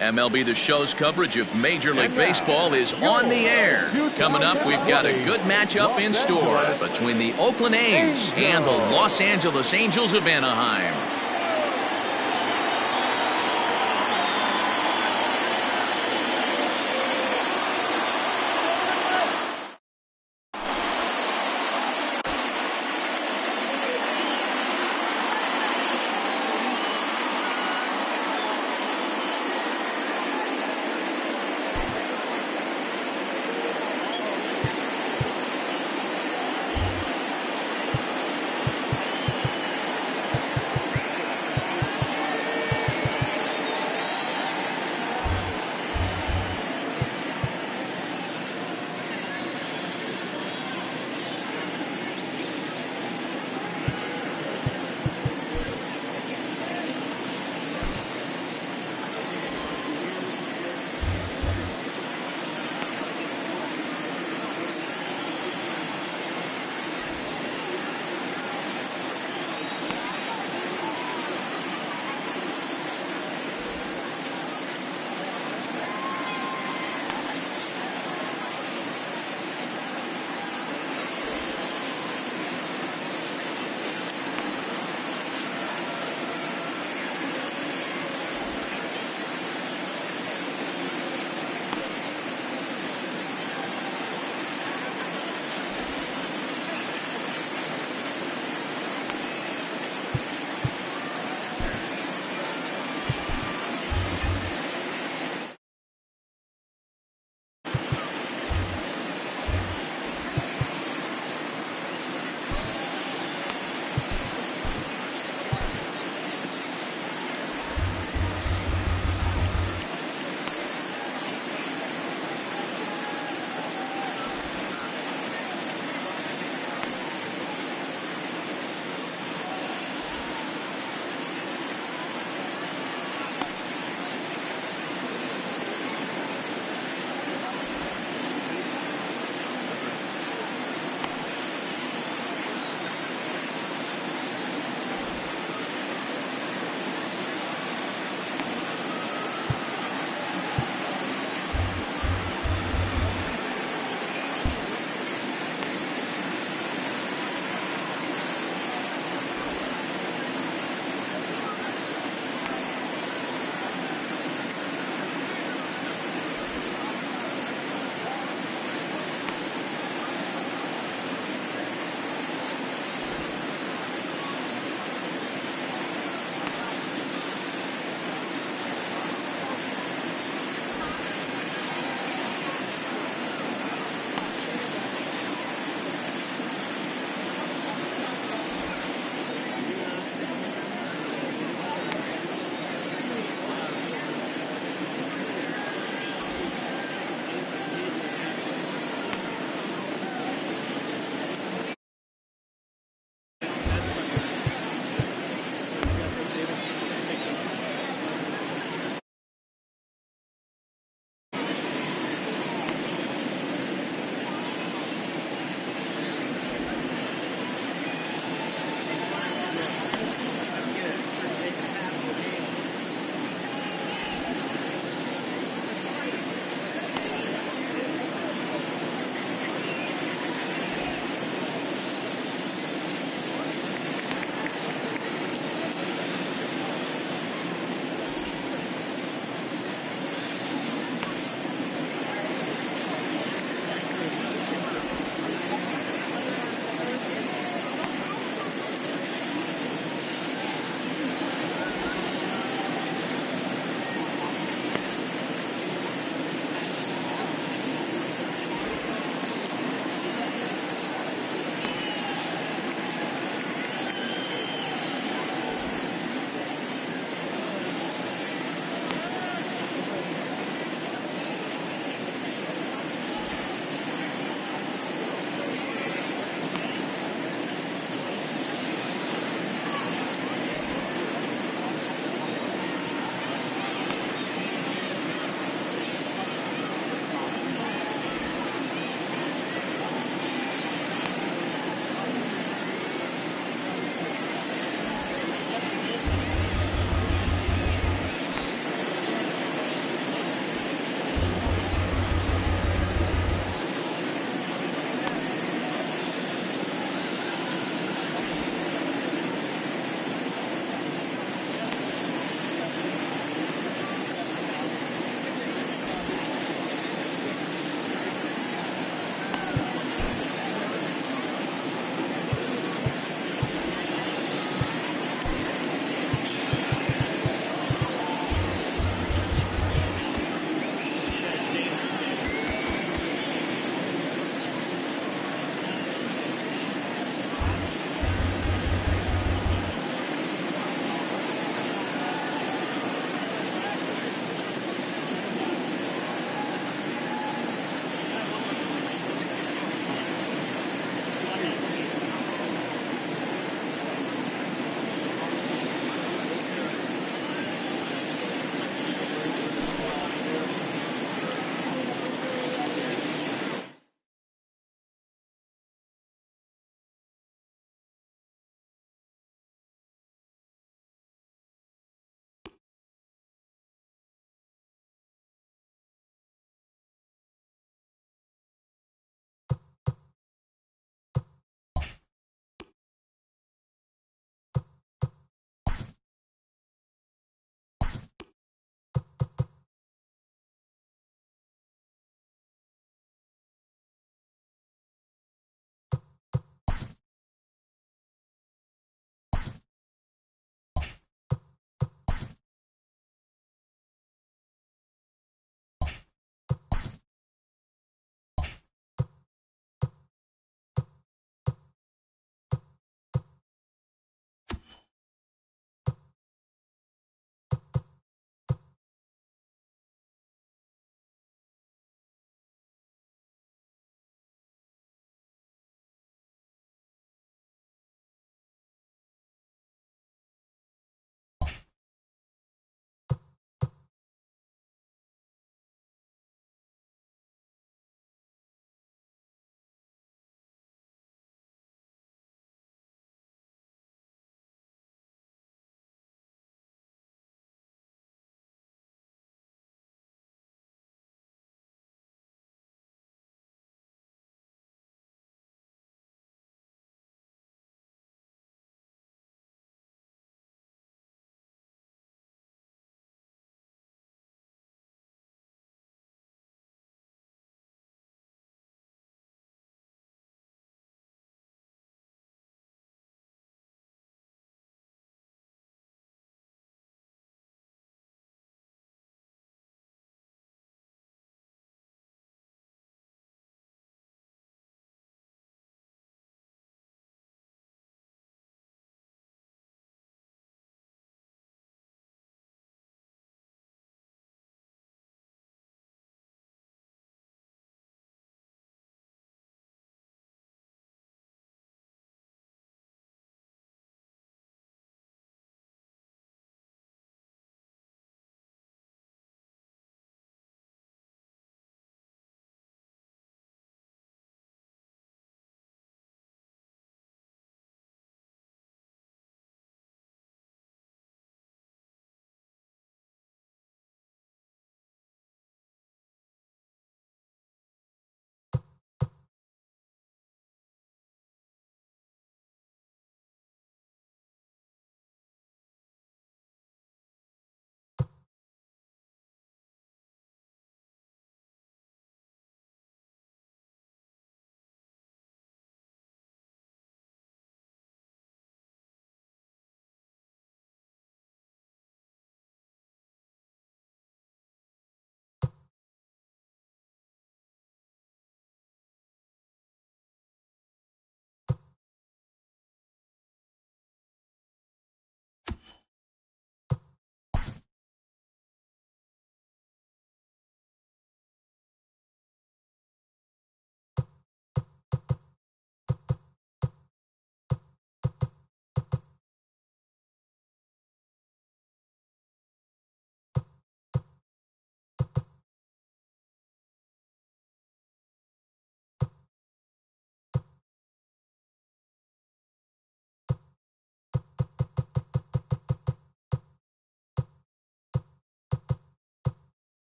MLB The Show's coverage of Major League Baseball is on the air. Coming up, we've got a good matchup in store between the Oakland A's and the Los Angeles Angels of Anaheim.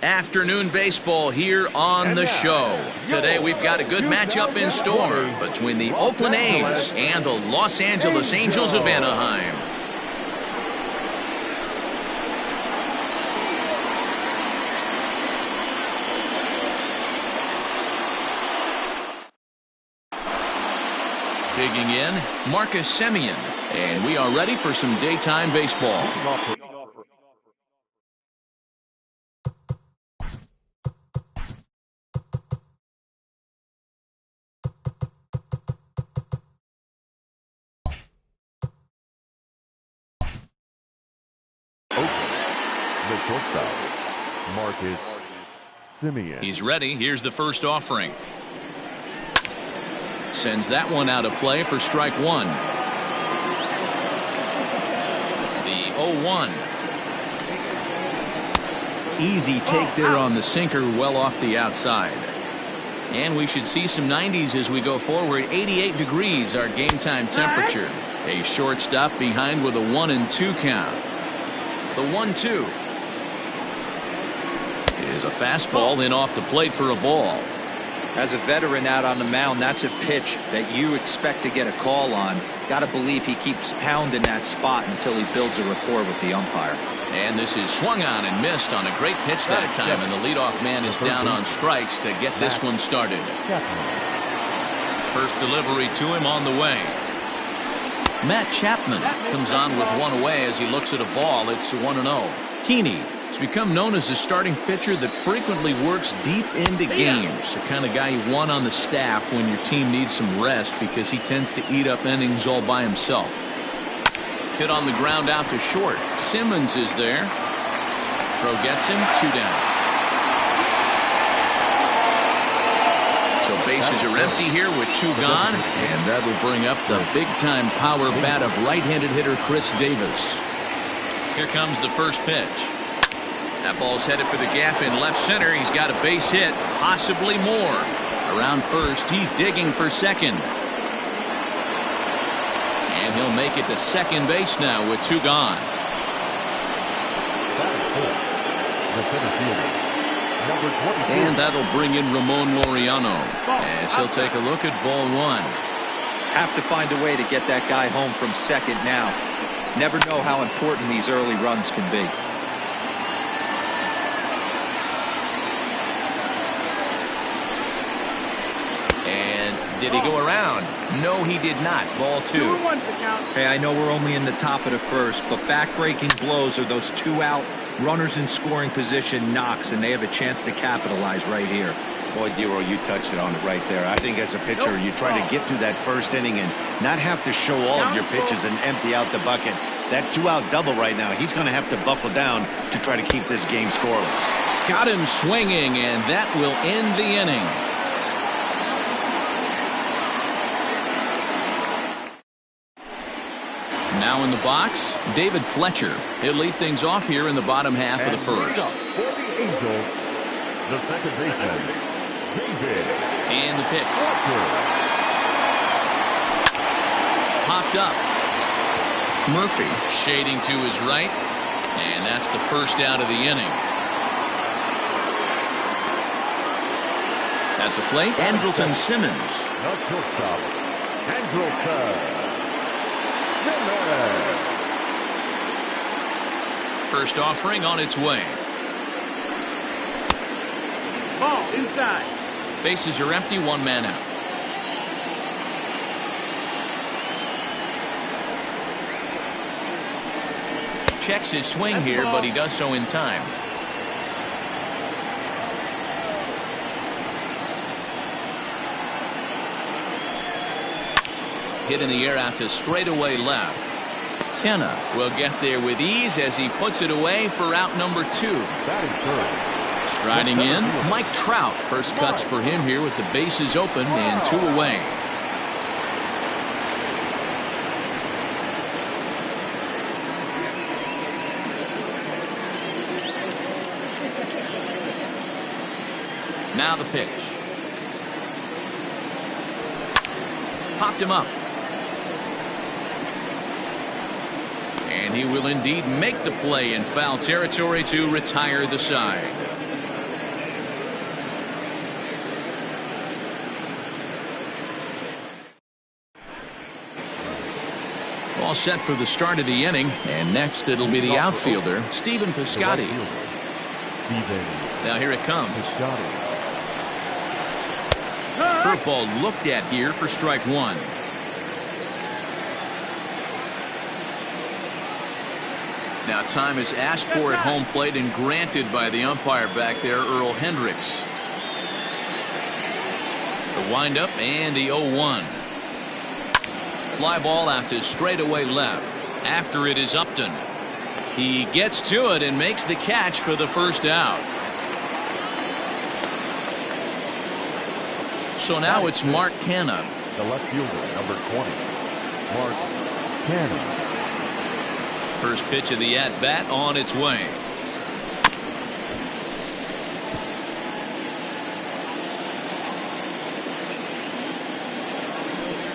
Afternoon baseball here on the show. Today we've got a good matchup in store between the Oakland A's and the Los Angeles Angels of Anaheim. Digging in, Marcus Semien, and we are ready for some daytime baseball. The shortstop, Marcus Semien. He's ready. Here's the first offering. Sends that one out of play for strike one. The 0-1. Easy take there on the sinker, well off the outside. And we should see some 90s as we go forward. 88 degrees, our game time temperature. A shortstop behind with a 1-2 count. The 1-2 is a fastball in off the plate for a ball. As a veteran out on the mound, that's a pitch that you expect to get a call on. Got to believe he keeps pounding that spot until he builds a rapport with the umpire. And this is swung on and missed on a great pitch that time, and the leadoff man is down on strikes to get this one started. First delivery to him on the way. Matt Chapman comes on with one away as he looks at a ball. It's 1-0. Heaney has become known as a starting pitcher that frequently works deep into games. The kind of guy you want on the staff when your team needs some rest because he tends to eat up innings all by himself. Hit on the ground out to short. Simmons is there. Throw gets him, 2 down. So bases are empty here with 2 gone, and that'll bring up the big-time power bat of right-handed hitter Chris Davis. Here comes the first pitch. That ball's headed for the gap in left center. He's got a base hit, possibly more. Around first, he's digging for second. And he'll make it to second base now with 2 gone. And that'll bring in Ramon Laureano as he'll take a look at ball 1. Have to find a way to get that guy home from second now. Never know how important these early runs can be. And did he go around? No, he did not. Ball 2. Hey, I know we're only in the top of the first, but back-breaking blows are those 2 out runners in scoring position knocks, and they have a chance to capitalize right here. Boy, Dero, you touched it on it right there. I think as a pitcher, you try to get through that first inning and not have to show all of your pitches and empty out the bucket. That 2-out double right now, he's going to have to buckle down to try to keep this game scoreless. Got him swinging, and that will end the inning. Now in the box, David Fletcher. He'll lead things off here in the bottom half of the first. For the Angels, the second baseman, David. And the pitch. Popped up. Murphy shading to his right. And that's the first out of the inning. At the plate, Andrelton Simmons. The shortstop, Andrelton. First offering on its way. Ball inside. Bases are empty, 1 man out. Checks his swing here, but he does so in time. Hit in the air out to straightaway left. Kenna will get there with ease as he puts it away for out number 2. That is good. Striding in, Mike Trout. First cuts for him here with the bases open and 2 away. Now the pitch. Popped him up. And he will indeed make the play in foul territory to retire the side. all set for the start of the inning. And next it'll be the outfielder, Stephen Piscotty. Now here it comes. Curveball looked at here for strike one. Now time is asked for at home plate and granted by the umpire back there, Earl Hendricks. The windup and the 0-1. Fly ball out to straightaway left. After it is Upton. He gets to it and makes the catch for the first out. So now it's Mark Canha. The left fielder, number 20, Mark Canha. First pitch of the at-bat on its way.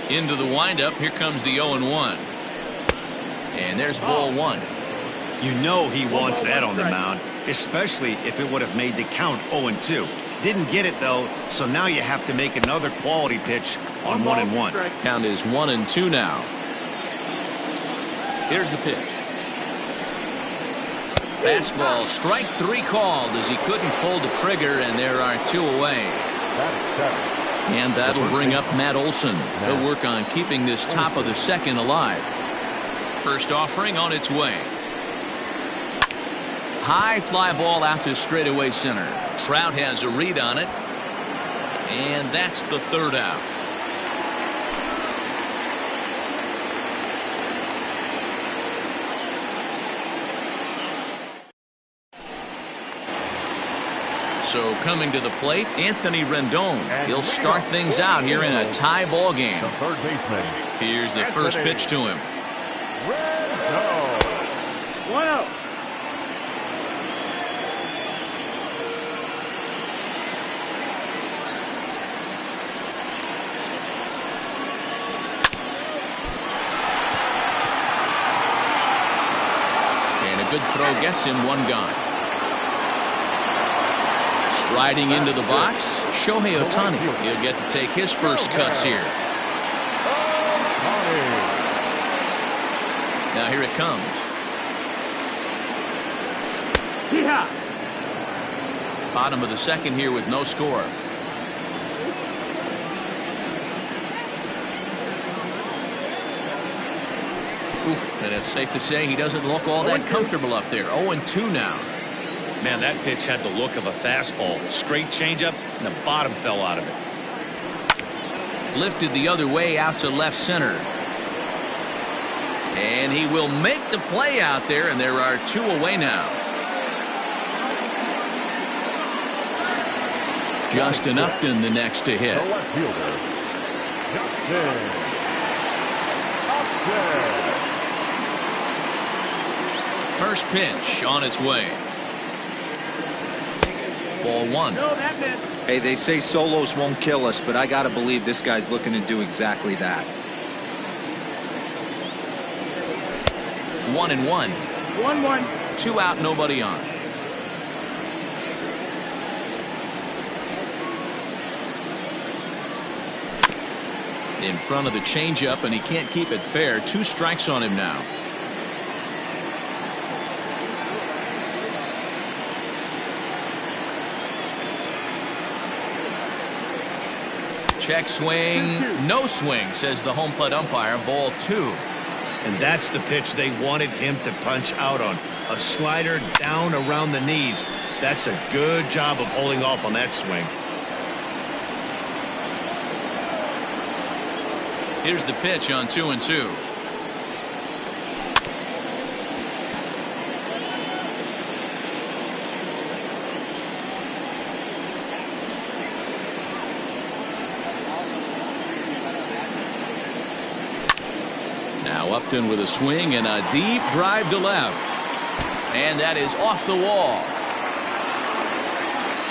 Into the windup. Here comes the 0-1. And there's ball one. You know he wants that on the mound, especially if it would have made the count 0-2. Didn't get it though, so now you have to make another quality pitch on 1-1. Count is 1-2 now. Here's the pitch. Fastball, strike three called as he couldn't pull the trigger, and there are two away. And that'll bring up Matt Olson. He'll work on keeping this top of the second alive. First offering on its way. High fly ball out to straightaway center. Trout has a read on it. And that's the third out. So coming to the plate, Anthony Rendon. He'll start things out here in a tie ball game. The third baseman. Here's the first pitch to him. Rendon. 1-0. And a good throw gets him one gone. Striding into the box, Shohei Ohtani. He'll get to take his first cuts here. Now here it comes. Yeah. Bottom of the second here with no score. Oof, and it's safe to say he doesn't look all that comfortable up there. 0-2 now. Man, that pitch had the look of a fastball. Straight changeup, and the bottom fell out of it. Lifted the other way out to left center. And he will make the play out there, and there are two away now. Justin Upton the next to hit. The left fielder, Justin Upton. First pitch on its way. Ball one. Hey, they say solos won't kill us, but I got to believe this guy's looking to do exactly that. 1-1. 1-1. 2 out, nobody on. In front of the changeup, and he can't keep it fair. 2 strikes on him now. Check swing, no swing, says the home plate umpire. Ball 2. And that's the pitch they wanted him to punch out on. A slider down around the knees. That's a good job of holding off on that swing. Here's the pitch on 2-2. Now Upton with a swing and a deep drive to left. And that is off the wall.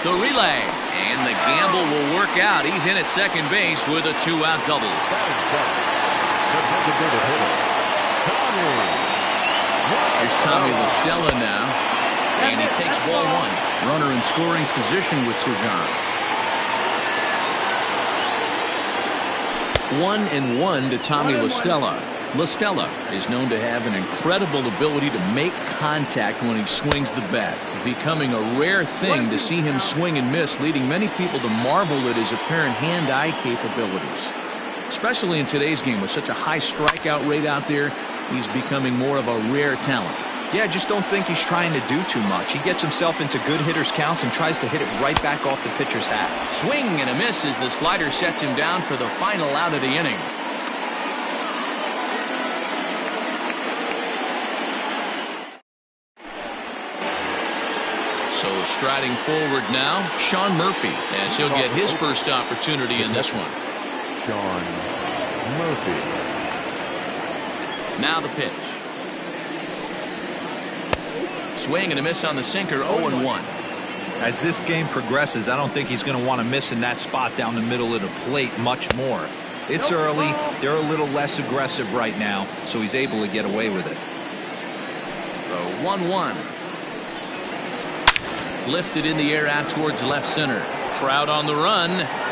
The relay. And the gamble will work out. He's in at second base with a 2-out double. Here's Tommy La Stella now. And he takes ball 1. Runner in scoring position with Surgan. 1-1 to Tommy La Stella. LaStella is known to have an incredible ability to make contact when he swings the bat, becoming a rare thing to see him swing and miss, leading many people to marvel at his apparent hand-eye capabilities. Especially in today's game with such a high strikeout rate out there, he's becoming more of a rare talent. Yeah, I just don't think he's trying to do too much. He gets himself into good hitters' counts and tries to hit it right back off the pitcher's hat. Swing and a miss as the slider sets him down for the final out of the inning. So striding forward now, Sean Murphy, as he'll get his first opportunity in this one. Sean Murphy. Now the pitch. Swing and a miss on the sinker, 0-1. As this game progresses, I don't think he's going to want to miss in that spot down the middle of the plate much more. It's early. They're a little less aggressive right now, so he's able to get away with it. The 1-1. Lifted in the air out towards left center. Trout on the run.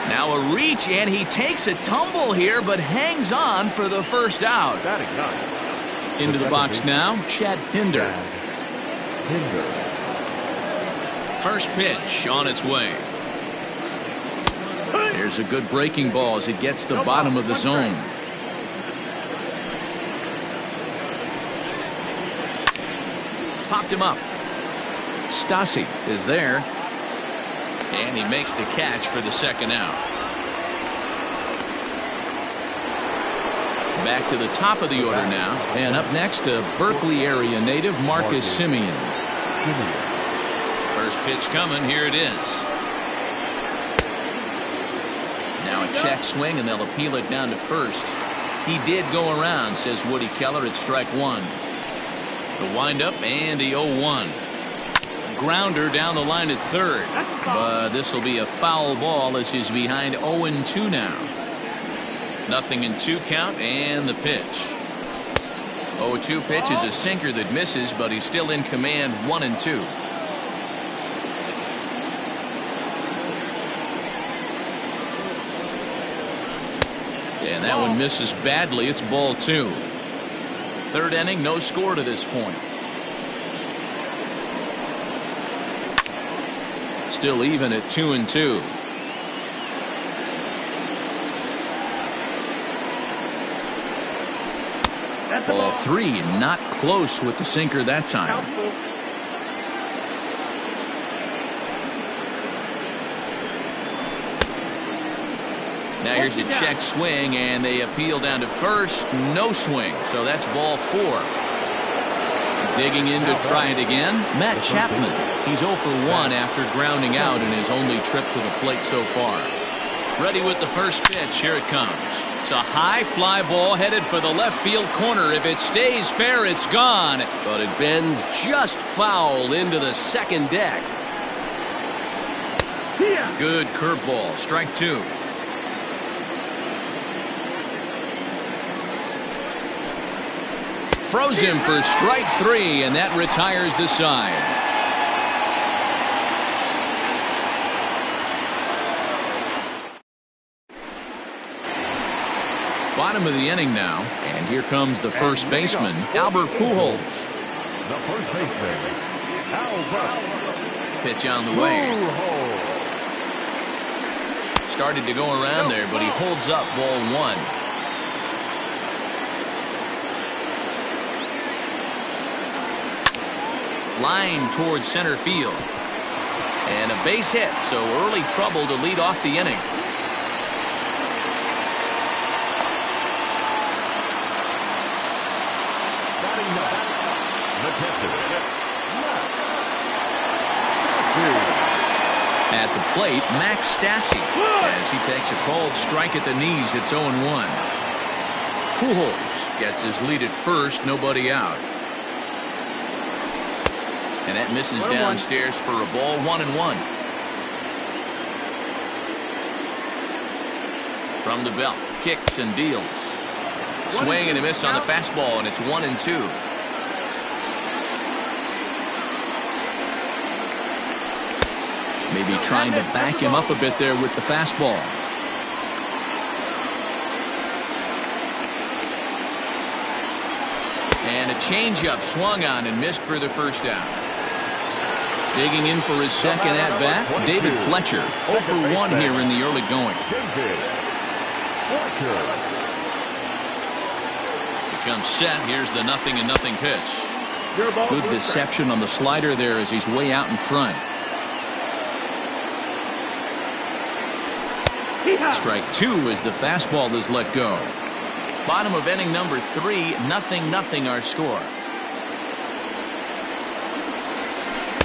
Now a reach, and he takes a tumble here, but hangs on for the first out. Into the box now, Chad Pinder. First pitch on its way. There's a good breaking ball as it gets the bottom of the zone. Popped him up. Stassi is there. And he makes the catch for the second out. Back to the top of the order now. And up next, a Berkeley area native, Marcus Simeon. First pitch coming. Here it is. Now a check swing, and they'll appeal it down to first. He did go around, says Woody Keller, at strike one. The windup and the 0-1. Grounder down the line at third. But this will be a foul ball as he's behind 0-2 now. Nothing in 2 count, and the pitch. 0-2 pitch is a sinker that misses, but he's still in command, 1-2. And that one misses badly. It's ball 2. Third inning, no score to this point. Still even at 2-2. Ball 3, not close with the sinker that time. Now here's a check swing, and they appeal down to first. No swing, so that's ball 4. Digging in to try it again, Matt Chapman. He's 0 for 1 after grounding out in his only trip to the plate so far. Ready with the first pitch. Here it comes. It's a high fly ball headed for the left field corner. If it stays fair, it's gone. But it bends just foul into the second deck. Good curveball. Strike 2. Froze him for strike 3, and that retires the side. Bottom of the inning now, and here comes the first baseman, Albert Pujols. The first baseman, Albert. Pitch on the way. Started to go around there, but he holds up ball 1. Line towards center field. And a base hit, so early trouble to lead off the inning. At the plate, Max Stassi, as he takes a cold strike at the knees. It's 0-1. Pujols gets his lead at first, nobody out. And that misses downstairs for a ball, 1-1. From the belt, kicks and deals. Swing and a miss on the fastball, and it's 1-2. Maybe trying to back him up a bit there with the fastball. And a changeup swung on and missed for the first out. Digging in for his second at-bat, David Fletcher. 0 for 1 here in the early going. Becomes set. Here's the 0-0 pitch. Good deception on the slider there as he's way out in front. Strike 2 as the fastball is let go. Bottom of inning number 3, 0-0 our score.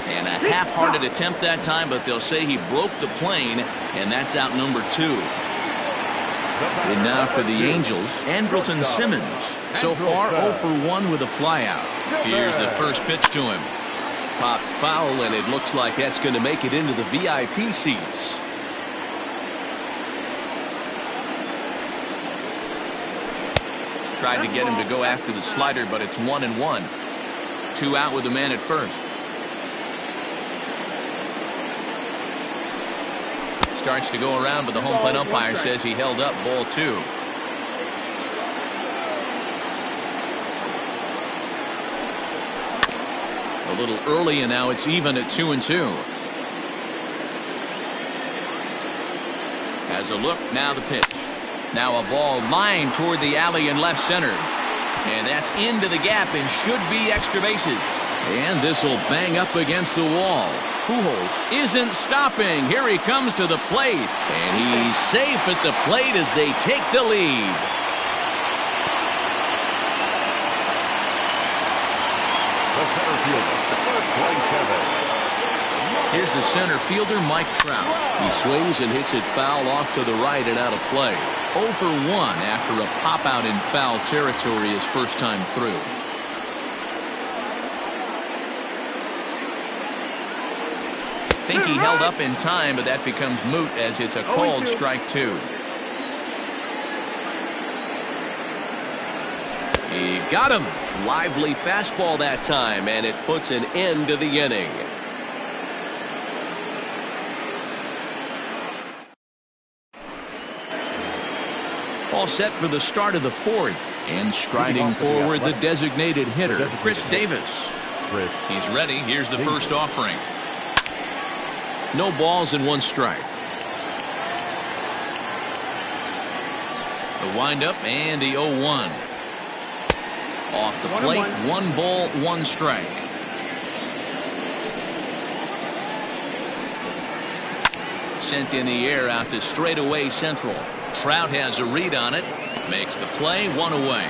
And a half-hearted attempt that time, but they'll say he broke the plane, and that's out number 2. And now for the Angels, Andrelton Simmons. So far 0 for 1 with a flyout. Here's the first pitch to him. Popped foul, and it looks like that's going to make it into the VIP seats. Tried to get him to go after the slider, but it's 1-1. 2 out with the man at first. Starts to go around, but the home plate umpire says he held up ball 2. A little early, and now it's even at 2-2. Has a look, now the pitch. Now a ball lined toward the alley in left center. And that's into the gap and should be extra bases. And this will bang up against the wall. Pujols isn't stopping. Here he comes to the plate. And he's safe at the plate as they take the lead. The center fielder, first place 7. Here's the center fielder, Mike Trout. He swings and hits it foul off to the right and out of play. 0 for 1 after a pop out in foul territory his first time through. Think he held up in time, but that becomes moot as it's a called strike 2. He got him. Lively fastball that time, and it puts an end to the inning. All set for the start of the 4th, and striding forward the designated hitter, Chris Davis. He's ready. Here's the first offering. No balls and 1 strike. The windup and the 0-1. Off the plate, 1 ball, 1 strike. Sent in the air out to straightaway central. Trout has a read on it. Makes the play, 1 away.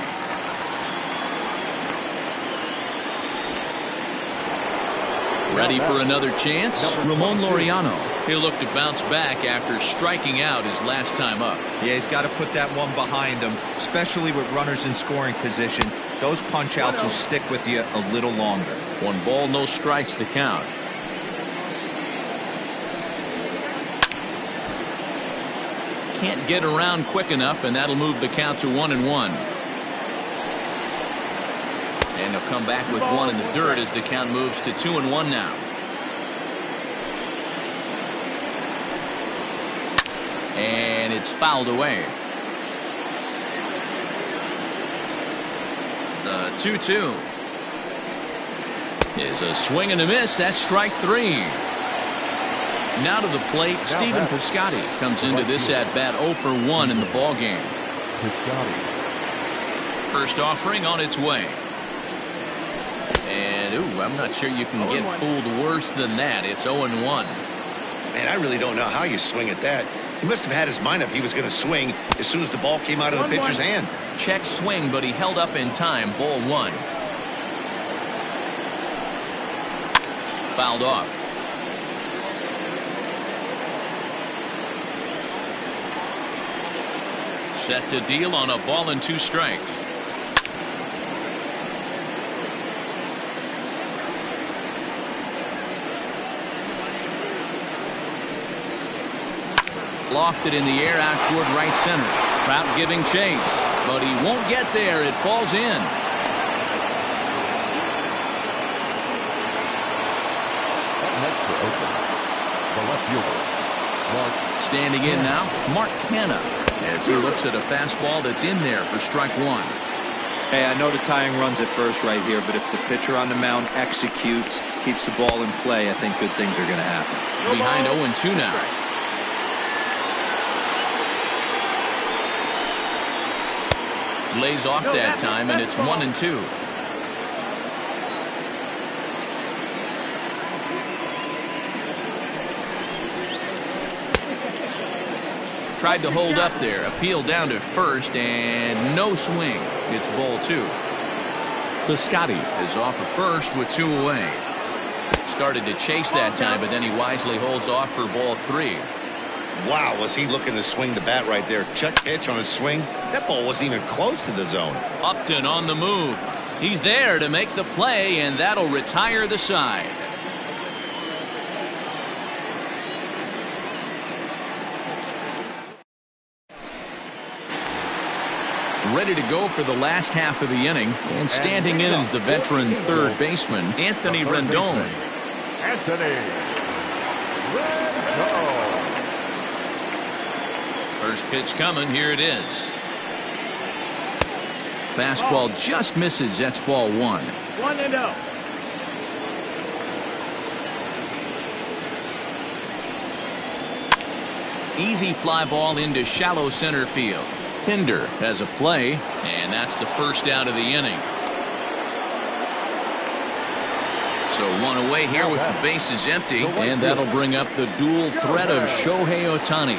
Ready for another chance? Ramon Laureano. He'll look to bounce back after striking out his last time up. Yeah, he's got to put that one behind him, especially with runners in scoring position. Those punch outs will stick with you a little longer. 1 ball, no strikes the count. Can't get around quick enough, and that'll move the count to 1-1. And they'll come back with 1 in the dirt as the count moves to 2-1 now. And it's fouled away. The 2-2 is a swing and a miss. That's strike 3. Now to the plate, Stephen Piscotty comes into this at-bat 0 for 1 in the ballgame. First offering on its way. And, I'm not sure you can get fooled worse than that. It's 0-1. Man, I really don't know how you swing at that. He must have had his mind up he was going to swing as soon as the ball came out of the pitcher's hand. Check swing, but he held up in time. Ball 1. Fouled off. Set to deal on a ball and 2 strikes. Lofted in the air out toward right center. Trout giving chase, but he won't get there. It falls in. Next to open, the left fielder, Standing in now, Mark Canha, as he looks at a fastball that's in there for strike 1. Hey, I know the tying runs at first right here, but if the pitcher on the mound executes, keeps the ball in play, I think good things are going to happen. Behind 0-2 now. Lays off that time, and it's 1-2. Tried to hold up there. Appeal down to first, and no swing. It's ball 2. Piscotty is off of first with 2 away. Started to chase that time, but then he wisely holds off for ball 3. Wow, was he looking to swing the bat right there? Check pitch on his swing. That ball wasn't even close to the zone. Upton on the move. He's there to make the play, and that'll retire the side. Ready to go for the last half of the inning, and standing in is the veteran third baseman, Anthony Rendon. Anthony Rendon. First pitch coming. Here it is. Fastball just misses. That's ball 1. 1-0. Easy fly ball into shallow center field. Pinder has a play, and that's the first out of the inning. So 1 away here with the bases empty, and that'll bring up the dual threat of Shohei Ohtani.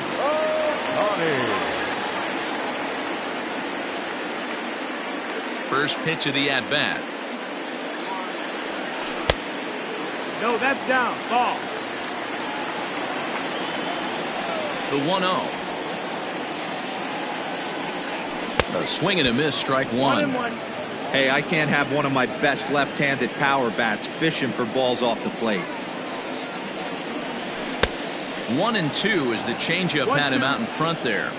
First pitch of the at-bat. No, that's down. Ball. The 1-0. A swing and a miss, strike 1. 1-1. Hey, I can't have one of my best left-handed power bats fishing for balls off the plate. 1-2 as the changeup had him out in front there.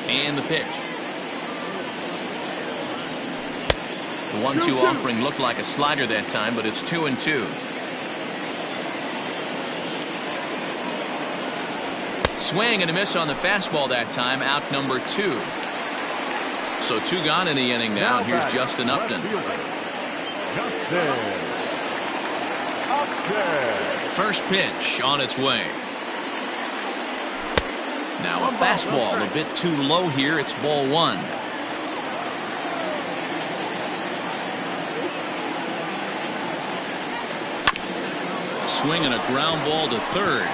And the pitch. The 1-2 offering looked like a slider that time, but it's 2-2. Swing and a miss on the fastball that time. Out number 2. So 2 gone in the inning now. Here's Justin Upton. First pitch on its way. Now a fastball a bit too low here. It's ball 1. Swing and a ground ball to third.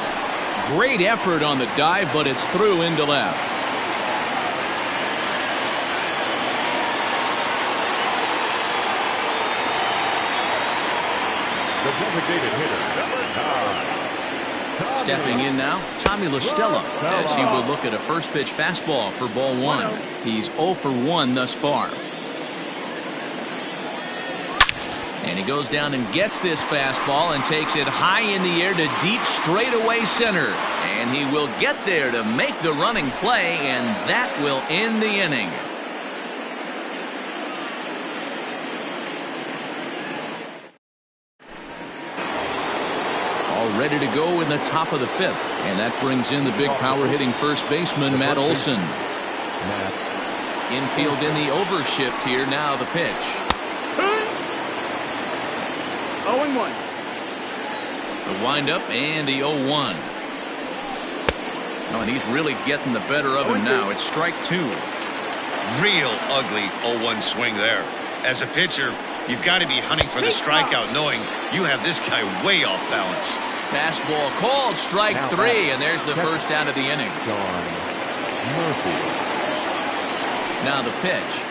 Great effort on the dive, but it's through into left. The designated hitter, number 9. Stepping in now, Tommy La Stella, as he will look at a first pitch fastball for ball 1. He's 0 for 1 thus far. And he goes down and gets this fastball and takes it high in the air to deep straightaway center. And he will get there to make the running play, and that will end the inning. All ready to go in the top of the 5th. And that brings in the big power hitting first baseman, Matt Olson. Infield in the overshift here. Now the pitch. 0-1. The windup and the 0-1. Oh, and he's really getting the better of him now. It's strike 2. Real ugly 0-1 swing there. As a pitcher, you've got to be hunting for the strikeout, knowing you have this guy way off balance. Fastball called, strike 3, and there's the first out of the inning. Now the pitch.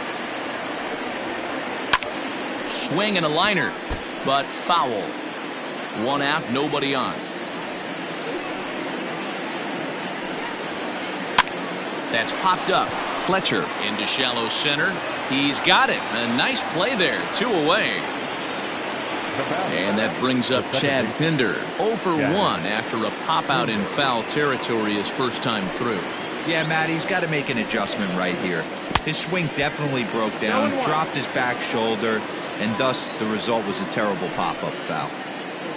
Swing and a liner, but foul. 1 out, nobody on. That's popped up. Fletcher into shallow center. He's got it. A nice play there. 2 away. And that brings up Chad Pinder. 0 for 1 after a pop out in foul territory his first time through. Yeah, Matt, he's got to make an adjustment right here. His swing definitely broke down, dropped his back shoulder, and thus the result was a terrible pop-up foul.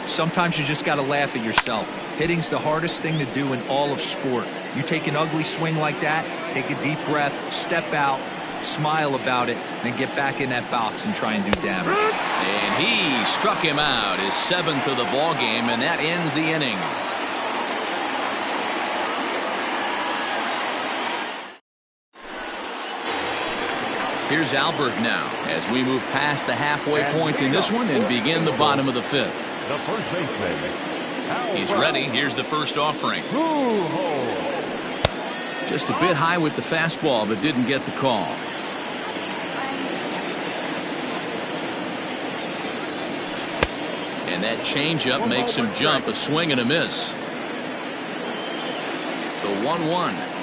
Sometimes you just got to laugh at yourself. Hitting's the hardest thing to do in all of sport. You take an ugly swing like that, take a deep breath, step out, smile about it, and get back in that box and try and do damage. And he struck him out, his 7th of the ball game, and that ends the inning. Here's Albert now as we move past the halfway point in this one and begin the bottom of the 5th. The first baseman. He's ready. Here's the first offering. Just a bit high with the fastball, but didn't get the call. And that changeup makes him jump, a swing and a miss. The 1-1.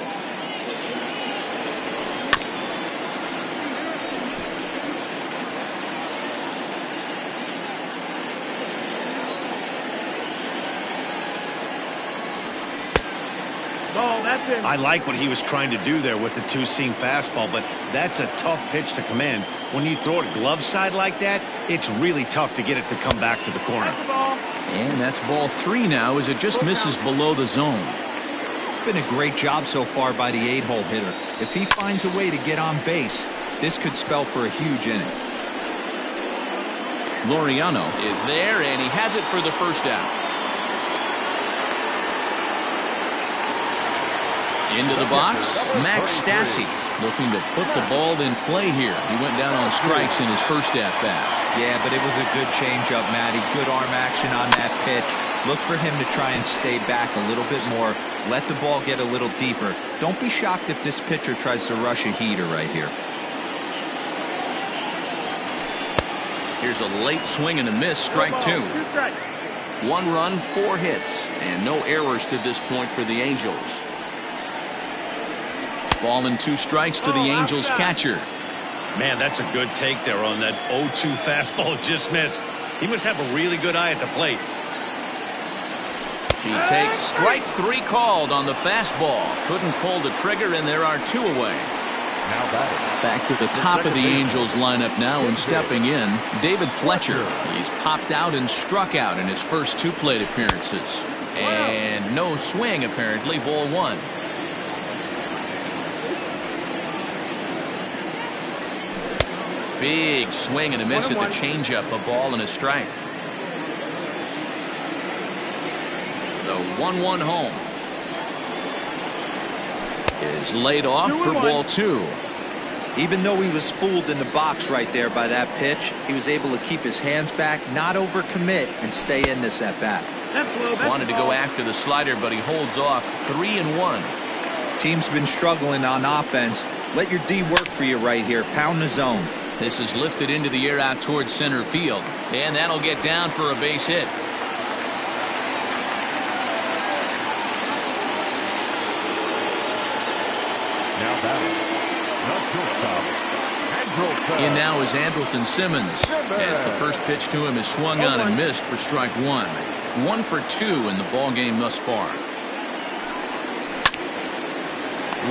I like what he was trying to do there with the two-seam fastball, but that's a tough pitch to command. When you throw it glove side like that, it's really tough to get it to come back to the corner. And that's ball 3 now as it just misses below the zone. It's been a great job so far by the 8-hole hitter. If he finds a way to get on base, this could spell for a huge inning. Laureano is there, and he has it for the first out. Into the box, Max Stassi looking to put the ball in play here. He went down on strikes in his first at-bat. Yeah, but it was a good changeup, Matty. Good arm action on that pitch. Look for him to try and stay back a little bit more. Let the ball get a little deeper. Don't be shocked if this pitcher tries to rush a heater right here. Here's a late swing and a miss, strike 2. 1 run, 4 hits, and no errors to this point for the Angels. Ball and 2 strikes to the Angels catcher. Man, that's a good take there on that 0-2 fastball just missed. He must have a really good eye at the plate. He takes strike 3 called on the fastball. Couldn't pull the trigger, and there are 2 away. Back to the top of the Angels lineup now, and stepping in, David Fletcher. He's popped out and struck out in his first 2 plate appearances. And no swing, apparently, ball 1. Big swing and a miss at the changeup, a ball and a strike. The 1-1 home is laid off for ball 2. Even though he was fooled in the box right there by that pitch, he was able to keep his hands back, not overcommit, and stay in this at bat. Wanted to go after the slider, but he holds off. 3-1. Team's been struggling on offense. Let your D work for you right here. Pound the zone. This is lifted into the air out towards center field, and that'll get down for a base hit. Now batting. In now is Andrelton Simmons, as the first pitch to him is swung on and missed for strike 1. 1 for 2 in the ball game thus far.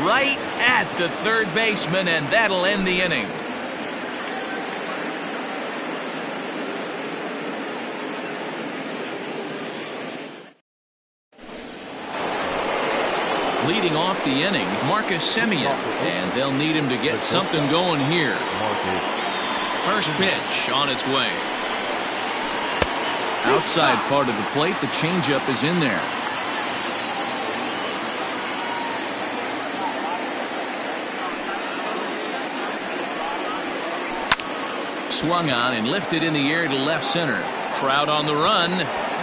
Right at the third baseman, and that'll end the inning. Leading off the inning, Marcus Semien, and they'll need him to get something going here. First pitch on its way. Outside part of the plate, the changeup is in there. Swung on and lifted in the air to left center. Crowd on the run,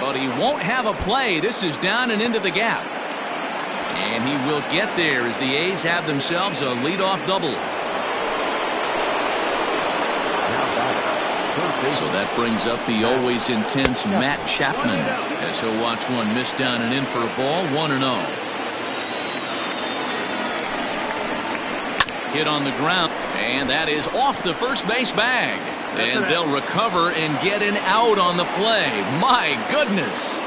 but he won't have a play. This is down and into the gap. And he will get there as the A's have themselves a leadoff double. So that brings up the always intense Matt Chapman as he'll watch one miss down and in for a ball. 1-0. Hit on the ground, and that is off the first base bag. And they'll recover and get an out on the play. My goodness.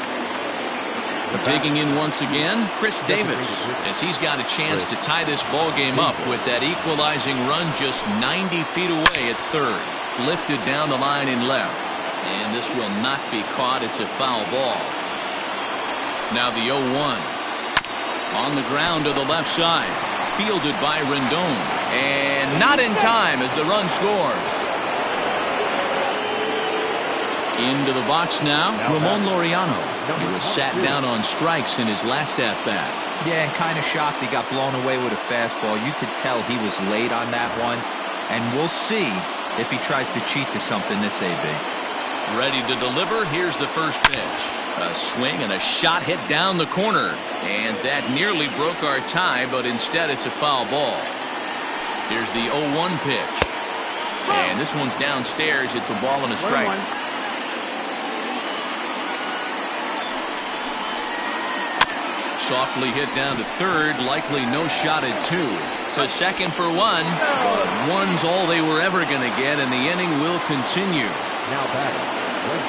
Digging in once again, Chris Davis, as he's got a chance to tie this ball game up with that equalizing run just 90 feet away at third. Lifted down the line in left. And this will not be caught. It's a foul ball. Now the 0-1. On the ground to the left side. Fielded by Rendon. And not in time as the run scores. Into the box now, Ramon Laureano. He was sat down on strikes in his last at-bat. Yeah, and kind of shocked he got blown away with a fastball. You could tell he was late on that one. And we'll see if he tries to cheat to something this AB. Ready to deliver. Here's the first pitch. A swing and a shot hit down the corner. And that nearly broke our tie, but instead it's a foul ball. Here's the 0-1 pitch. And this one's downstairs. It's a ball and a strike. Softly hit down to third. Likely no shot at two. To second for one. But one's all they were ever going to get, and the inning will continue.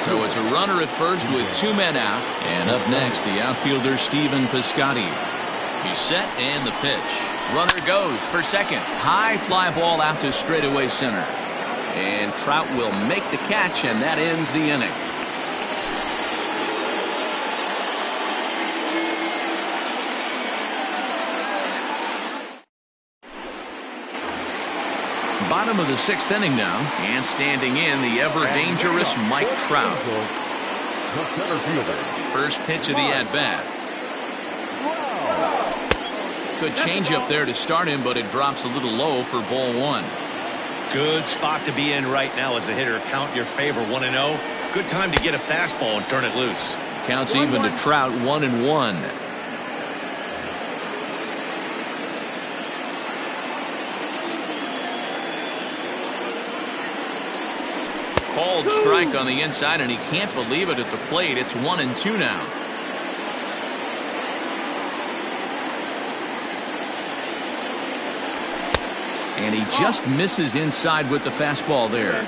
So it's a runner at first with two men out. And up next, the outfielder Stephen Piscotty. He's set and the pitch. Runner goes for second. High fly ball out to straightaway center. And Trout will make the catch, and that ends the inning. Bottom of the sixth inning now, and standing in the ever-dangerous Mike Trout. First pitch of the at-bat. Good changeup there to start him, but it drops a little low for ball one. Good spot to be in right now as a hitter. Count your favor 1-0. Good time to get a fastball and turn it loose. Counts even to Trout 1-1. Called strike on the inside, and he can't believe it at the plate. It's 1-2 now. And he just misses inside with the fastball there.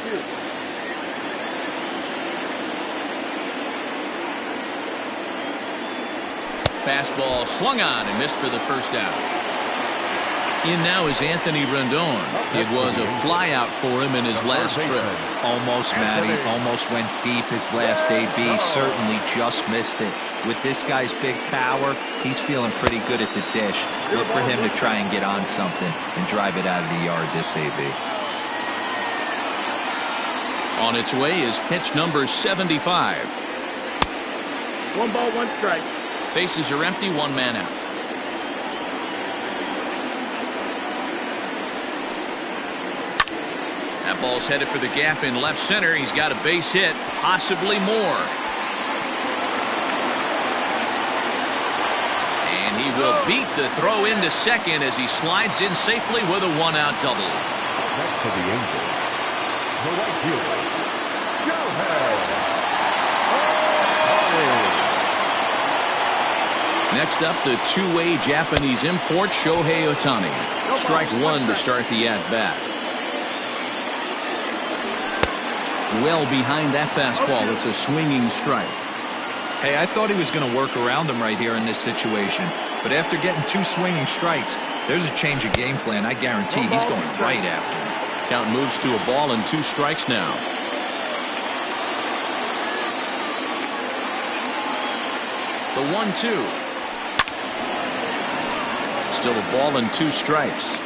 Fastball swung on and missed for the first out. In now is Anthony Rendon. It was a flyout for him in his last trip. Almost, Matty. Almost went deep his last AB. Certainly just missed it. With this guy's big power, he's feeling pretty good at the dish. Look for him to try and get on something and drive it out of the yard this AB. On its way is pitch number 75. 1 ball, 1 strike. Bases are empty, one man out. That ball's headed for the gap in left center. He's got a base hit, possibly more. And he will beat the throw into second as he slides in safely with a one-out double. Back to the Angels, the right fielder, Next up, the two-way Japanese import Shohei Ohtani. Strike one to start the at-bat. Well behind that fastball. It's a swinging strike. Hey, I thought he was going to work around him right here in this situation. But after getting two swinging strikes, there's a change of game plan. I guarantee he's going right after him. Count moves to a ball and 2 strikes now. The 1-2. Still a ball and 2 strikes.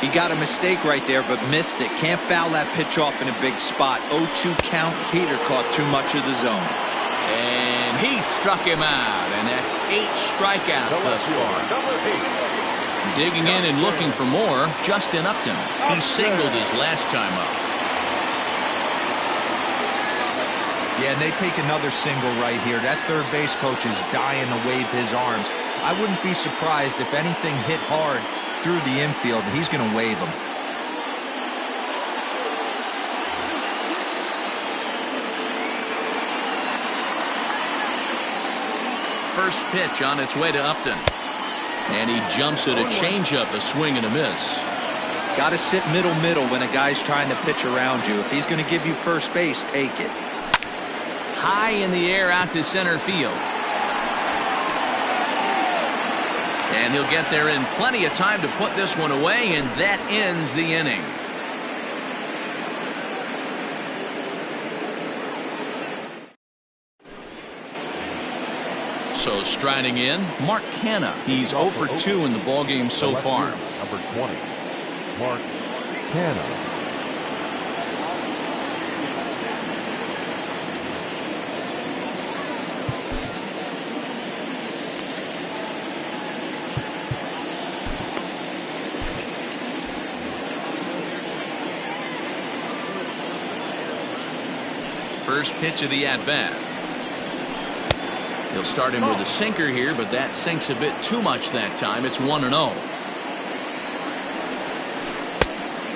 He got a mistake right there, but missed it. Can't foul that pitch off in a big spot. 0-2 count. Heater caught too much of the zone. And he struck him out, and that's 8 strikeouts thus far. Digging in and looking for more, Justin Upton. He singled his last time up. Yeah, and they take another single right here. That third base coach is dying to wave his arms. I wouldn't be surprised if anything hit hard through the infield. He's going to wave him. First pitch on its way to Upton. And he jumps at a changeup, a swing and a miss. Got to sit middle when a guy's trying to pitch around you. If he's going to give you first base, take it. High in the air out to center field. And he'll get there in plenty of time to put this one away, and that ends the inning. So striding in, Mark Canha. He's 0 for 2 in the ballgame so far. Number 20, Mark Canha. First pitch of the at-bat. He'll start him with a sinker here, but that sinks a bit too much that time. It's 1-0.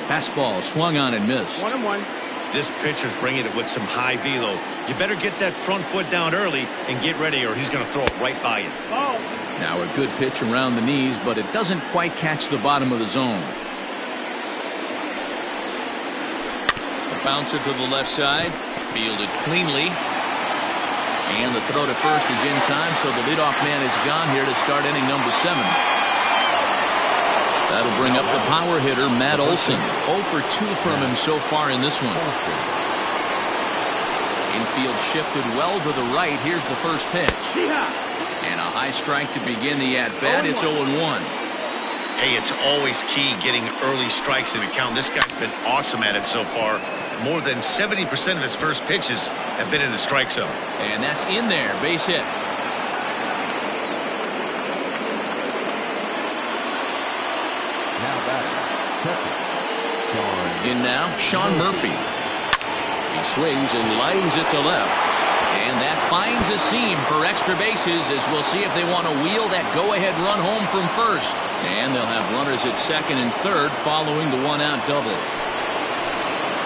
Fastball swung on and missed. 1-1. This pitcher's bringing it with some high velo. You better get that front foot down early and get ready, or he's going to throw it right by you. Ball. Now a good pitch around the knees, but it doesn't quite catch the bottom of the zone. A bouncer to the left side. Fielded cleanly. And the throw to first is in time, so the leadoff man is gone here to start inning number 7. That'll bring up the power hitter, Matt Olson. 0 for 2 from him so far in this one. Infield shifted well to the right. Here's the first pitch. And a high strike to begin the at-bat. It's 0-1. Hey, it's always key getting early strikes in the count. This guy's been awesome at it so far. More than 70% of his first pitches have been in the strike zone. And that's in there. Base hit. Now batting, In now, Sean Murphy. He swings and lines it to left. And that finds a seam for extra bases, as we'll see if they want to wheel that go-ahead run home from first. And they'll have runners at second and third following the one-out double.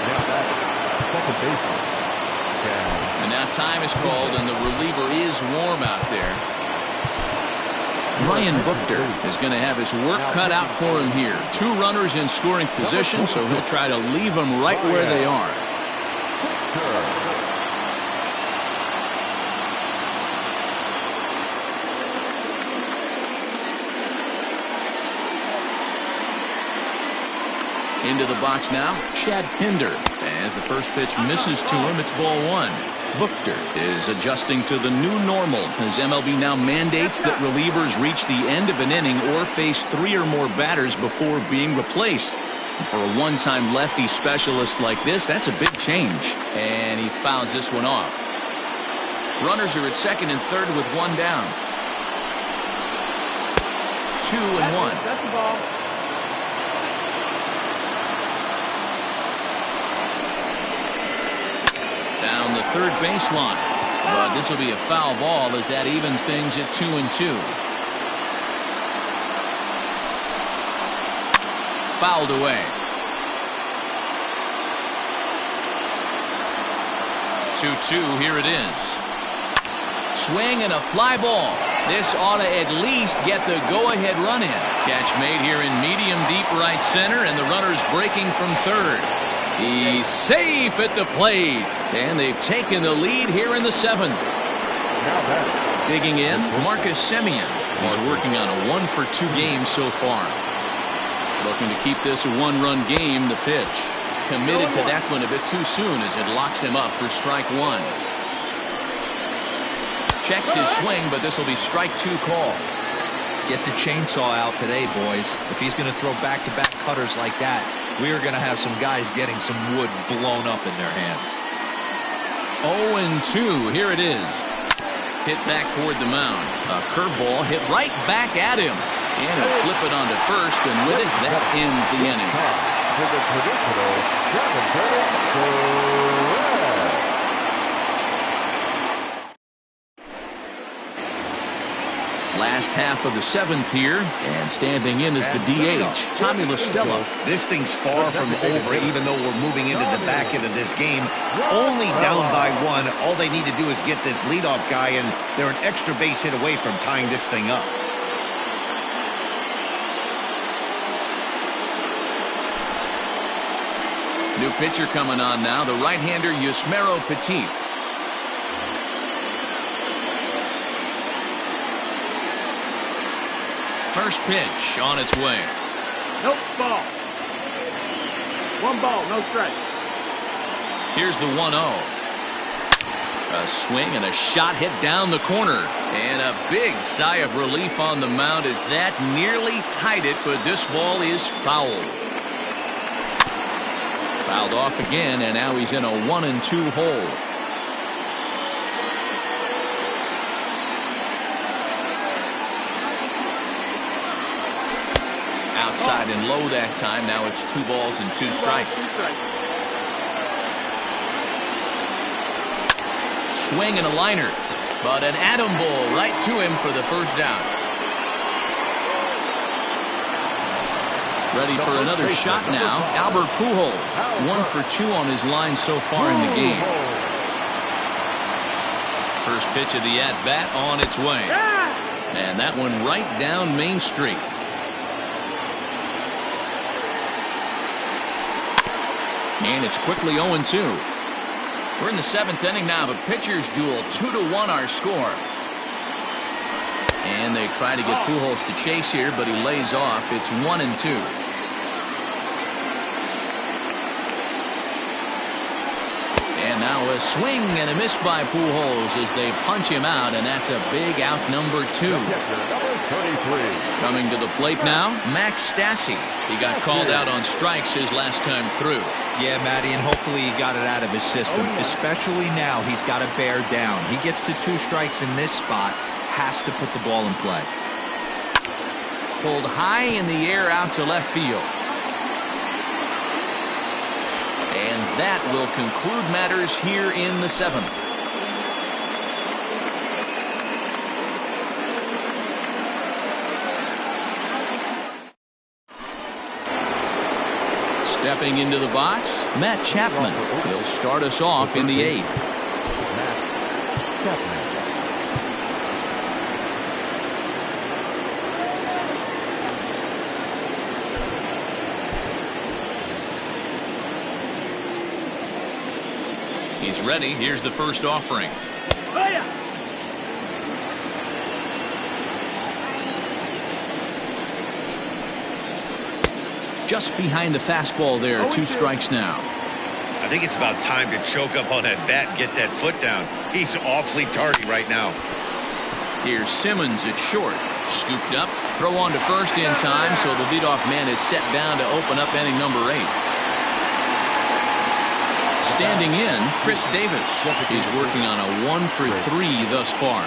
Now batting, second baseman. And now time is called, and the reliever is warm out there. Ryan Buchter is going to have his work cut out for him here. 2 runners in scoring position, so he'll try to leave them right where they are. Into the box now, Chad Pinder. As the first pitch misses to him, it's ball 1. Buchter is adjusting to the new normal as MLB now mandates that relievers reach the end of an inning or face 3 or more batters before being replaced. And for a one-time lefty specialist like this, that's a big change. And he fouls this one off. Runners are at second and third with 1 down. 2-1. That's the ball. Down the third baseline. But this will be a foul ball as that evens things at 2-2. Fouled away. 2-2, here it is. Swing and a fly ball. This ought to at least get the go-ahead run in. Catch made here in medium deep right center, and the runner's breaking from third. He's safe at the plate, and they've taken the lead here in the 7th. Digging in, Marcus Semien. He's working on a 1 for 2 game so far. Looking to keep this a 1-run game. The pitch committed to that one a bit too soon as it locks him up for strike 1. Checks his swing, but this will be strike 2 call. Get the chainsaw out today, boys. If he's going to throw back-to-back cutters like that, we are going to have some guys getting some wood blown up in their hands. 0-2. Here it is. Hit back toward the mound. A curveball hit right back at him. And he'll flip it onto first, and with it, that ends the inning. To the traditional 7-inning Last half of the 7th here, and standing in is the DH, Tommy La Stella. This thing's far from over, even though we're moving into the back end of this game. Only down by 1. All they need to do is get this leadoff guy, and they're an extra base hit away from tying this thing up. New pitcher coming on now, the right-hander Yusmeiro Petit. First pitch on its way. Nope, ball. 1 ball, no strike. Here's the 1-0. A swing and a shot hit down the corner. And a big sigh of relief on the mound as that nearly tied it, but this ball is fouled. Fouled off again, and now he's in a 1-2 hole. Outside and low that time. Now it's 2 balls and 2 strikes. Swing and a liner, but an atom ball right to him for the first down. Ready for another shot now. Albert Pujols, 1 for 2 on his line so far in the game. First pitch of the at-bat on its way. And that one right down Main Street. And it's quickly 0-2. We're in the 7th inning now of a pitcher's duel. 2-1 our score. And they try to get Pujols to chase here, but he lays off. It's 1-2. And now a swing and a miss by Pujols as they punch him out, and that's a big out number 2. Coming to the plate now, Max Stassi. He got called out on strikes his last time through. Yeah, Matty, and hopefully he got it out of his system. Especially now, he's got to bear down. He gets the 2 strikes in this spot, has to put the ball in play. Pulled high in the air out to left field. And that will conclude matters here in the 7th. Stepping into the box, Matt Chapman. He'll start us off in the 8th. He's ready. Here's the first offering. Just behind the fastball there. 2 strikes now. I think it's about time to choke up on that bat and get that foot down. He's awfully tardy right now. Here's Simmons at short. Scooped up. Throw on to first in time, so the leadoff man is set down to open up inning number 8. Standing in, Chris Davis. He's working on a 1 for 3 thus far.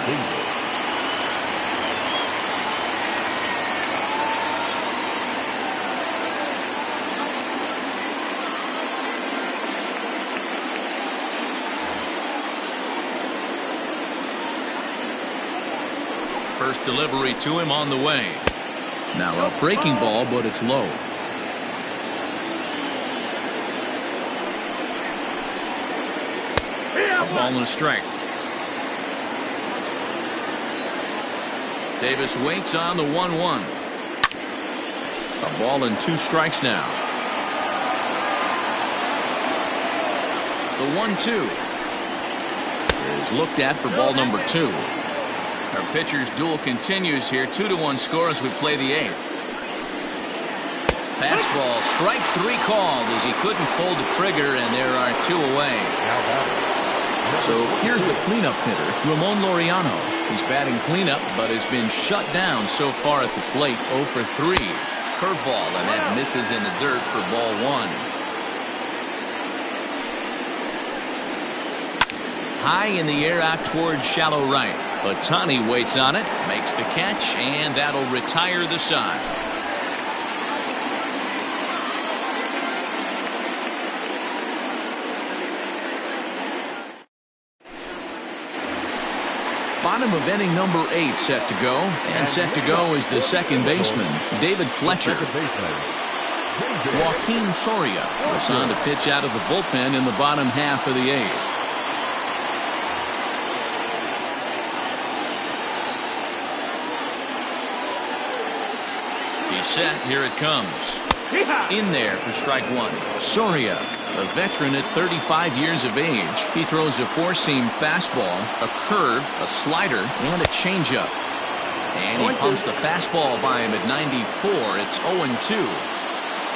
First delivery to him on the way. Now a breaking ball, but it's low. A ball and a strike. Davis waits on the 1-1. A ball and 2 strikes now. The 1-2 is looked at for ball number 2. Our pitcher's duel continues here. 2-1 score as we play the 8th. Fastball, strike 3 called as he couldn't pull the trigger, and there are 2 away. So here's the cleanup hitter, Ramon Laureano. He's batting cleanup, but has been shut down so far at the plate. 0 for 3. Curveball, and that misses in the dirt for ball 1. High in the air out towards shallow right. Ohtani waits on it, makes the catch, and that'll retire the side. Bottom of inning number 8 set to go, and set to go is the second baseman, David Fletcher. Joaquin Soria was on to pitch out of the bullpen in the bottom half of the 8th. He's set. Here it comes. In there for strike 1. Soria, a veteran at 35 years of age. He throws a 4-seam fastball, a curve, a slider, and a changeup. And he pumps the fastball by him at 94. It's 0-2.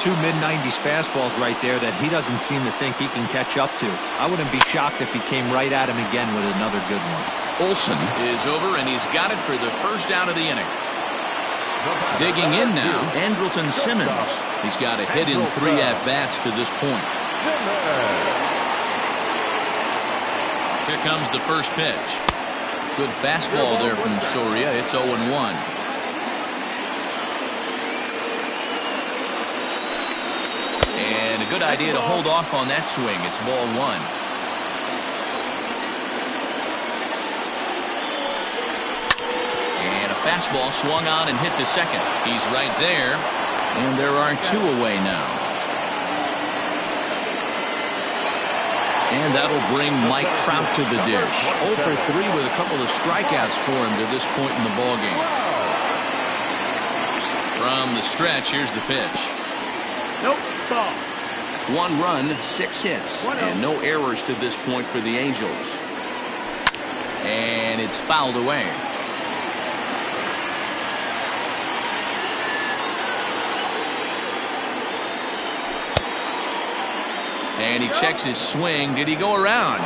Two mid-90s fastballs right there that he doesn't seem to think he can catch up to. I wouldn't be shocked if he came right at him again with another good one. Olsen is over, and he's got it for the first out of the inning. Digging in now, Andrelton Simmons. He's got a hit in 3 at-bats to this point. Here comes the first pitch. Good fastball there from Soria. It's 0-1. And a good idea to hold off on that swing. It's ball 1. And a fastball swung on and hit to second. He's right there. And there are 2 away now. And that'll bring Mike Trout to the dish. 0 for 3 with a couple of strikeouts for him to this point in the ballgame. From the stretch, here's the pitch. Nope. Ball. 1 run, 6 hits, and no errors to this point for the Angels. And it's fouled away. And he checks his swing. Did he go around?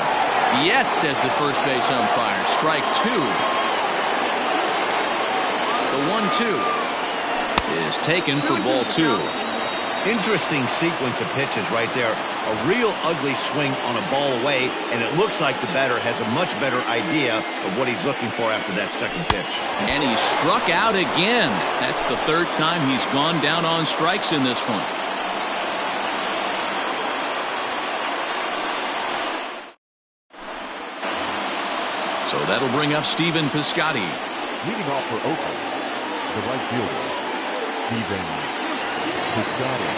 Yes, says the first base umpire. Strike 2. The 1-2 is taken for ball 2. Interesting sequence of pitches right there. A real ugly swing on a ball away, and it looks like the batter has a much better idea of what he's looking for after that second pitch. And he struck out again. That's the 3rd time he's gone down on strikes in this one. So that'll bring up Stephen Piscotty. Leading off for Oakland, the right fielder, Stephen Piscotty.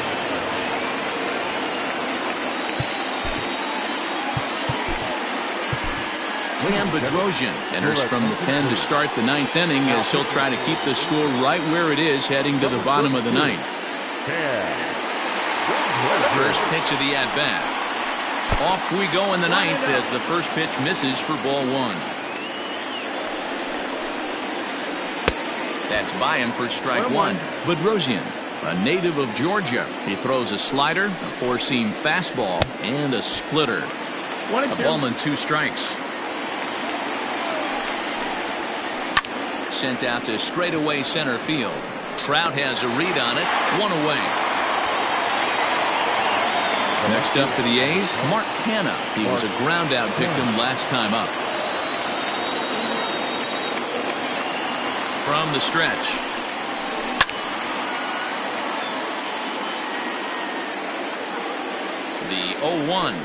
Cam Bedrosian enters from the pen to start the 9th inning as he'll try to keep the score right where it is heading to the bottom of the 9th. First pitch of the at-bat. Off we go in the 9th as the first pitch misses for ball 1. That's by him for strike 1. Bedrosian, a native of Georgia. He throws a slider, a 4-seam fastball, and a splitter. A ball and 2 strikes. Sent out to straightaway center field. Trout has a read on it. 1 away. Next up for the A's, Mark Hanna. He was a ground out victim last time up. From the stretch. The 0-1.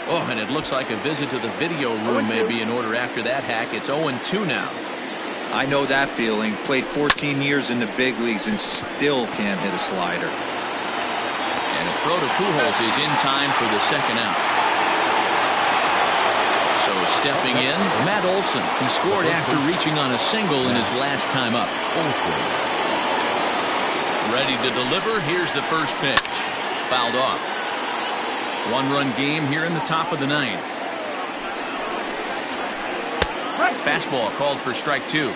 Oh, and it looks like a visit to the video room may be in order after that hack. It's 0-2 now. I know that feeling. Played 14 years in the big leagues and still can't hit a slider. And a throw to Pujols is in time for the second out. So stepping in, Matt Olson. He scored after reaching on a single in his last time up. Ready to deliver. Here's the first pitch. Fouled off. 1-run game here in the top of the 9th. Fastball called for strike 2.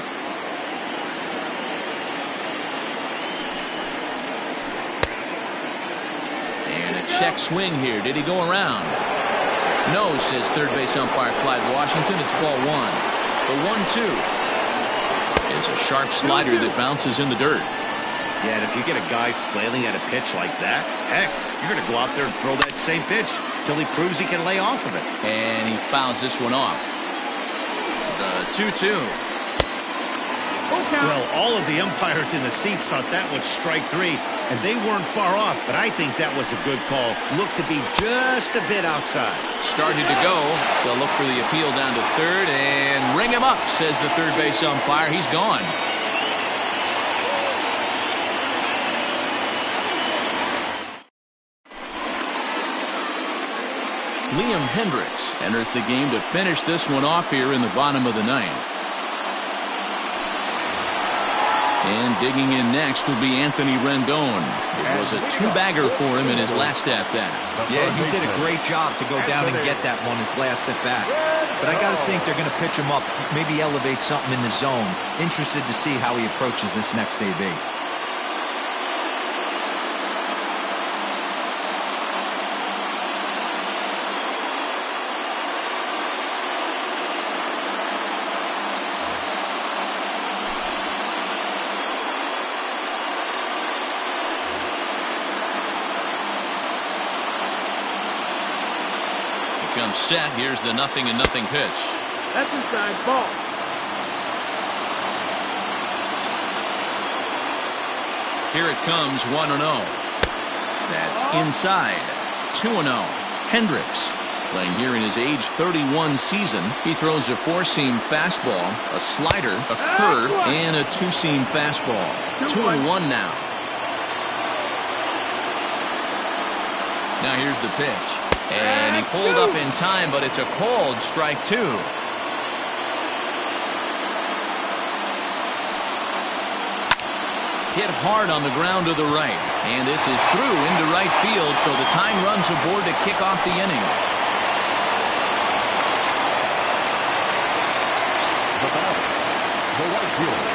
And a check swing here. Did he go around? No, says third base umpire Clyde Washington. It's ball 1. The 1-2 is a sharp slider that bounces in the dirt. Yeah, and if you get a guy flailing at a pitch like that, heck, you're going to go out there and throw that same pitch till he proves he can lay off of it. And he fouls this one off. The 2-2. Well, all of the umpires in the seats thought that was strike 3, and they weren't far off, but I think that was a good call. Looked to be just a bit outside. Started to go. They'll look for the appeal down to third and ring him up, says the third base umpire. He's gone. Liam Hendricks enters the game to finish this one off here in the bottom of the 9th. And digging in next will be Anthony Rendon. It was a 2-bagger for him in his last at-bat. Yeah, he did a great job to go down and get that one his last at-bat. But I got to think they're going to pitch him up, maybe elevate something in the zone. Interested to see how he approaches this next AB. comes set. Here's the 0-0 pitch. That's inside. Ball. Here it comes, 1-0. That's inside. 2-0. Hendricks, playing here in his age 31 season. He throws a 4-seam fastball, a slider, a curve, and a 2-seam fastball. 2-1 now. Now here's the pitch. And he pulled up in time, but it's a called strike 2. Hit hard on the ground to the right. And this is through into right field, so the tying runs aboard to kick off the inning. The right fielder,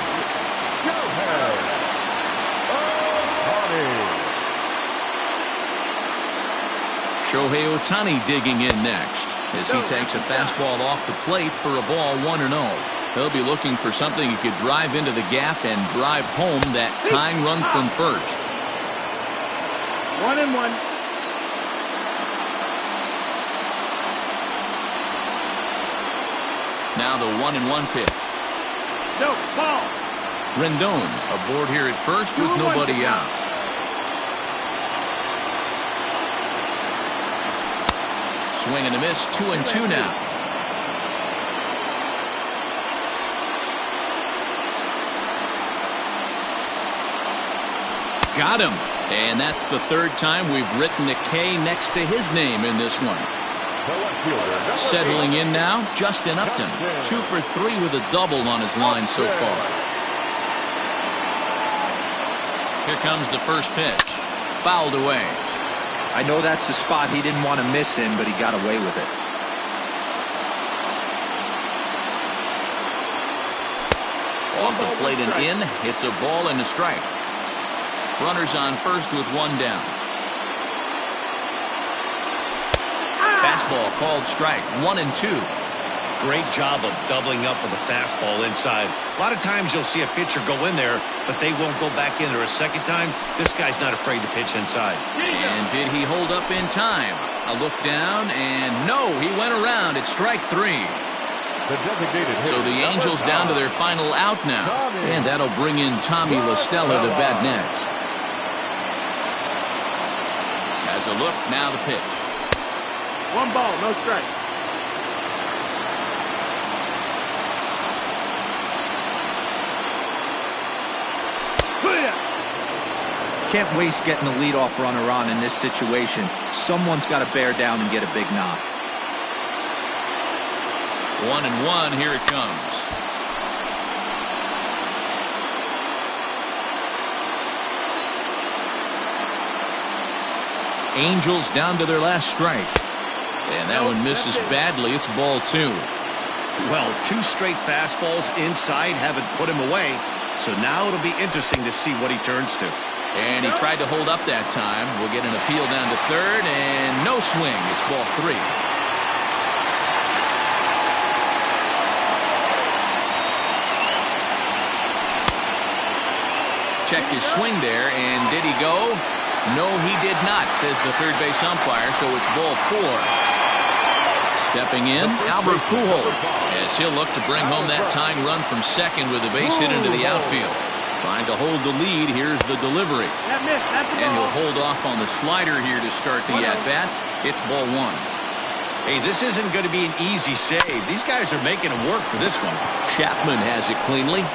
Shohei Ohtani digging in next as he takes a fastball off the plate for a ball, 1-0. He'll be looking for something he could drive into the gap and drive home that tying run from first. 1-1. Now the 1-1 pitch. No, ball. Rendon aboard here at first with nobody out. Swing and a miss, 2-2 now. Got him. And that's the third time we've written a K next to his name in this one. Settling in now, Justin Upton. 2 for 3 with a double on his line so far. Here comes the first pitch. Fouled away. I know that's the spot he didn't want to miss in, but he got away with it. Off the plate and in. It's a ball and a strike. Runners on first with 1 down. Fastball called strike. 1-2. Great job of doubling up with a fastball inside. A lot of times you'll see a pitcher go in there, but they won't go back in there a second time. This guy's not afraid to pitch inside. And did he hold up in time? A look down, and no, he went around. It's strike 3. So the Angels down to their final out now. And that'll bring in Tommy La Stella to bat next. Has a look, now the pitch. 1 ball, no strike. Can't waste getting the leadoff runner on in this situation. Someone's got to bear down and get a big knock. 1-1, here it comes. Angels down to their last strike. And that one misses badly. It's ball 2. Well, 2 straight fastballs inside haven't put him away. So now it'll be interesting to see what he turns to. And he tried to hold up that time. We'll get an appeal down to third, and no swing. It's ball 3. Checked his swing there, and did he go? No, he did not, says the third base umpire, so it's ball 4. Stepping in, Albert Pujols, as he'll look to bring home that tying run from second with a base hit into the outfield. Trying to hold the lead. Here's the delivery. And he'll hold off on the slider here to start the at-bat. It's ball 1. Hey, this isn't going to be an easy save. These guys are making him work for this one. Chapman has it cleanly.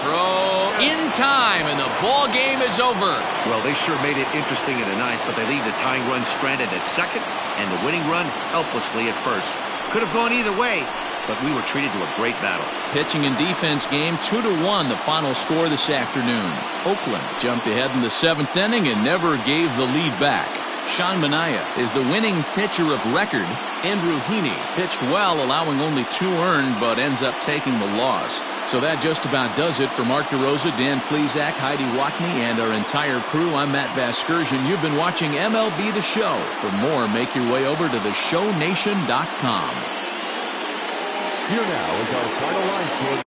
Throw in time, and the ball game is over. Well, they sure made it interesting in the ninth, but they leave the tying run stranded at second and the winning run helplessly at first. Could have gone either way, but we were treated to a great battle. Pitching and defense game, 2-1, the final score this afternoon. Oakland jumped ahead in the 7th inning and never gave the lead back. Sean Manaea is the winning pitcher of record. Andrew Heaney pitched well, allowing only 2 earned, but ends up taking the loss. So that just about does it for Mark DeRosa, Dan Plesac, Heidi Watney, and our entire crew. I'm Matt Vasgersian. You've been watching MLB The Show. For more, make your way over to theshownation.com. Here now is our final line score.